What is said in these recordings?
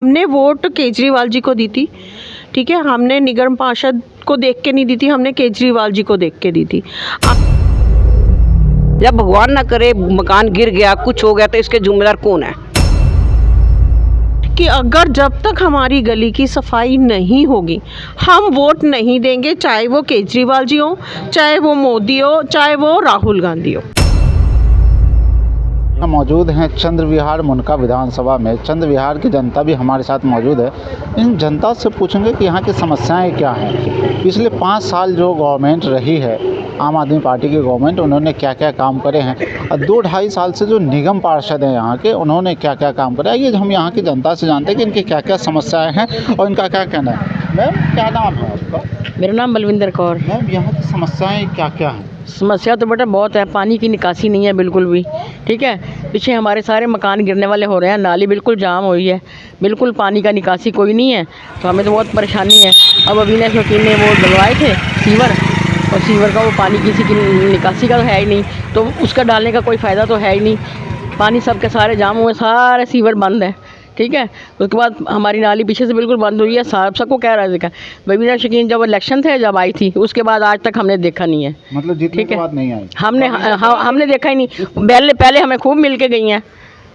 हमने वोट केजरीवाल जी को दी थी, ठीक है। हमने निगम पार्षद को देख के नहीं दी थी, हमने केजरीवाल जी को देख के दी थी। जब भगवान ना करे मकान गिर गया, कुछ हो गया, तो इसके जिम्मेदार कौन है? कि अगर जब तक हमारी गली की सफाई नहीं होगी हम वोट नहीं देंगे, चाहे वो केजरीवाल जी हो, चाहे वो मोदी हो, चाहे वो राहुल गांधी हो। मौजूद हैं चंद्र विहार मुनका विधानसभा में। चंद्र विहार की जनता भी हमारे साथ मौजूद है। इन जनता से पूछेंगे कि यहाँ की समस्याएं क्या हैं। पिछले 5 साल जो गवर्नमेंट रही है, आम आदमी पार्टी की गवर्नमेंट, उन्होंने क्या क्या काम करे हैं, और 2-2.5 साल से जो निगम पार्षद हैं यहाँ के, उन्होंने क्या क्या काम करे। आइए हम यहाँ की जनता से जानते हैं कि इनकी क्या क्या समस्याएँ हैं और इनका क्या कहना है। मैम, क्या नाम है आपका? मेरा नाम बलविंदर कौर। मैम, यहाँ की समस्याएँ क्या क्या हैं? समस्या तो बेटा बहुत है, पानी की निकासी नहीं है बिल्कुल भी, ठीक है। पीछे हमारे सारे मकान गिरने वाले हो रहे हैं, नाली बिल्कुल जाम हुई है, बिल्कुल पानी का निकासी कोई नहीं है, तो हमें तो बहुत परेशानी है। अब अविनाश वकील ने वो डलवाए थे सीवर, और सीवर का वो पानी किसी की निकासी का तो है ही नहीं, तो उसका डालने का कोई फ़ायदा तो है ही नहीं। पानी सब के सारे जाम हुए, सारे सीवर बंद है, ठीक है। उसके बाद हमारी नाली पीछे से बिल्कुल बंद हुई है। सबको कह रहा है देखा बबीना शकीन जब इलेक्शन थे, जब आई थी, उसके बाद आज तक हमने देखा नहीं है। मतलब जीतने के बाद नहीं आई? हमने देखा ही नहीं। पहले हमें खूब मिल के गई हैं,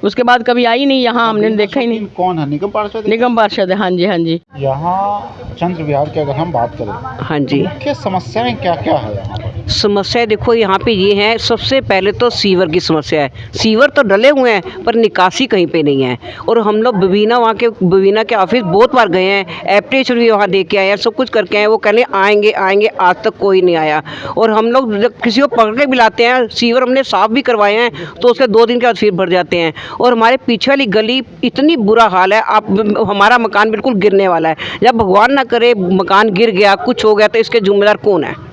उसके बाद कभी आई नहीं यहाँ, हमने देखा ही नहीं। कौन है? निगम पार्षद? निगम पार्षद है, हाँ जी हाँ जी। यहाँ चंद्र विहार की अगर हम बात करें, हाँ जी, मुख्य समस्याएं क्या क्या है यहाँ पर? समस्या देखो यहाँ पे ये है। सबसे पहले तो सीवर की समस्या है। सीवर तो डले हुए हैं पर निकासी कहीं पे नहीं है। और हम लोग बबीना के ऑफिस बहुत बार गए हैं, एप्लीकेशन भी वहाँ दे के आए हैं, सब कुछ करके आए। वो कहने आएंगे, आज तक कोई नहीं आया। और हम लोग जब किसी को पकड़ के भी लाते हैं, सीवर हमने साफ भी करवाए हैं, तो उसके 2 दिन के बाद फिर भर जाते हैं। और हमारे पीछे वाली गली इतनी बुरा हाल है, हमारा मकान बिल्कुल गिरने वाला है। जब भगवान ना करे मकान गिर गया, कुछ हो गया, तो इसके जिम्मेदार कौन है?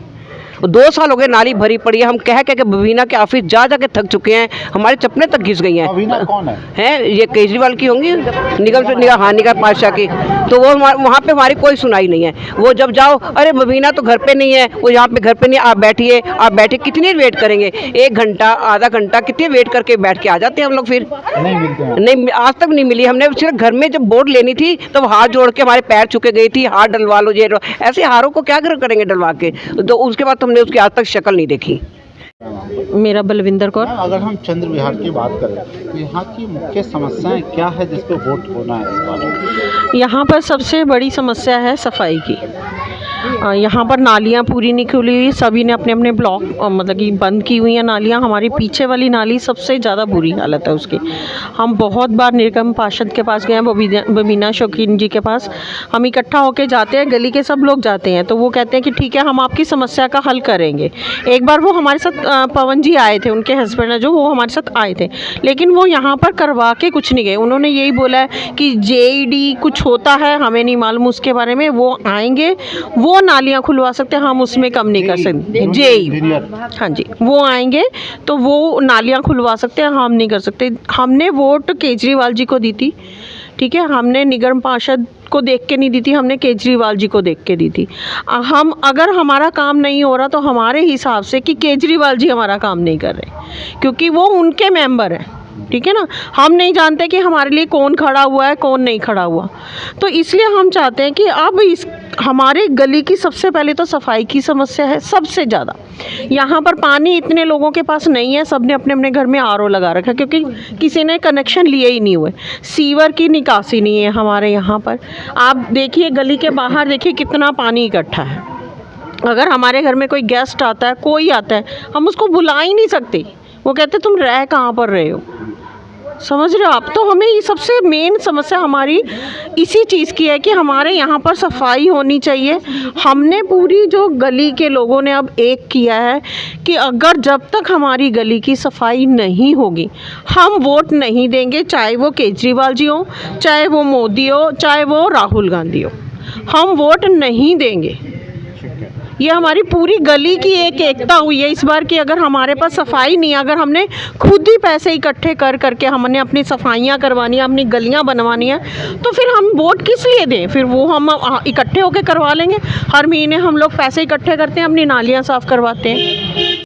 2 साल हो गए, नाली भरी पड़ी है। हम कह के बबीना के ऑफिस जा के थक चुके हैं, हमारी चप्पलें तक घिस गई हैं। बबीना कौन है? ये केजरीवाल की होंगी, निगम पार्षद की। तो वो वहाँ पे हमारी कोई सुनाई नहीं है। वो जब जाओ, अरे बबीना तो घर पे नहीं है, वो यहाँ पे घर पे नहीं है, आप बैठिए। कितनी वेट करेंगे? 1 घंटा, आधा घंटा, कितनी वेट करके बैठ के आ जाते हैं हम लोग। फिर नहीं मिलते हैं? नहीं, आज तक नहीं मिली। हमने सिर्फ घर में जब वोट लेनी थी तब हाथ जोड़ के हमारे पैर छुके गई थी, हाथ डलवा लो, ये ऐसे हारों को क्या करेंगे डलवा के। तो उसके बाद हमने उसकी आज तक शक्ल नहीं देखी। मेरा बलविंदर कौर। अगर हम चंद्र विहार की बात करें, तो यहाँ की मुख्य समस्याएं क्या है जिस पे वोट होना है इस बार? यहाँ पर सबसे बड़ी समस्या है सफाई की। यहाँ पर नालियाँ पूरी नहीं खुली हुई, सभी ने अपने अपने ब्लॉक मतलब कि बंद की हुई हैं नालियाँ। हमारी पीछे वाली नाली सबसे ज़्यादा बुरी हालत है उसकी। हम बहुत बार निगम पार्षद के पास गए हैं, बबीना शौकीन जी के पास। हम इकट्ठा होके जाते हैं, गली के सब लोग जाते हैं, तो वो कहते हैं कि ठीक है, हम आपकी समस्या का हल करेंगे। एक बार वो हमारे साथ पवन जी आए थे, उनके हस्बैंड जो, वो हमारे साथ आए थे, लेकिन वो यहाँ पर करवा के कुछ नहीं गए। उन्होंने यही बोला है कि JED कुछ होता है, हमें नहीं मालूम उसके बारे में, वो आएंगे, वो नालियाँ खुलवा सकते हैं, हम उसमें कम नहीं कर सकते। JED, हाँ जी, वो आएंगे तो वो नालियाँ खुलवा सकते हैं, हम नहीं कर सकते। हमने वोट केजरीवाल जी को दी थी, ठीक है। हमने निगम पार्षद को देख के नहीं दी थी, हमने केजरीवाल जी को देख के दी थी। हम अगर हमारा काम नहीं हो रहा तो हमारे हिसाब से कि केजरीवाल जी हमारा काम नहीं कर रहे, क्योंकि वो उनके मेंबर हैं, ठीक है ना। हम नहीं जानते कि हमारे लिए कौन खड़ा हुआ है, कौन नहीं खड़ा हुआ। तो इसलिए हम चाहते हैं कि अब हमारे गली की सबसे पहले तो सफाई की समस्या है सबसे ज़्यादा। यहाँ पर पानी इतने लोगों के पास नहीं है, सब ने अपने अपने घर में RO लगा रखा है, क्योंकि किसी ने कनेक्शन लिए ही नहीं हुए। सीवर की निकासी नहीं है हमारे यहाँ पर। आप देखिए गली के बाहर देखिए कितना पानी इकट्ठा है। अगर हमारे घर में कोई गेस्ट आता है, कोई आता है, हम उसको बुला ही नहीं सकते। वो कहते तुम रह कहाँ पर रहे हो, समझ रहे हो आप। तो हमें ये सबसे मेन समस्या हमारी इसी चीज़ की है कि हमारे यहाँ पर सफाई होनी चाहिए। हमने पूरी जो गली के लोगों ने अब एक किया है कि अगर जब तक हमारी गली की सफाई नहीं होगी हम वोट नहीं देंगे, चाहे वो केजरीवाल जी हो, चाहे वो मोदी हो, चाहे वो राहुल गांधी हो, हम वोट नहीं देंगे। ये हमारी पूरी गली की एक एकता हुई है इस बार कि अगर हमारे पास सफाई नहीं है, अगर हमने खुद ही पैसे इकट्ठे कर करके हमने अपनी सफाइयाँ करवानी है, अपनी गलियाँ बनवानी है, तो फिर हम वोट किस लिए दें? फिर वो हम इकट्ठे होकर करवा लेंगे। हर महीने हम लोग पैसे इकट्ठे करते हैं, अपनी नालियाँ साफ़ करवाते हैं।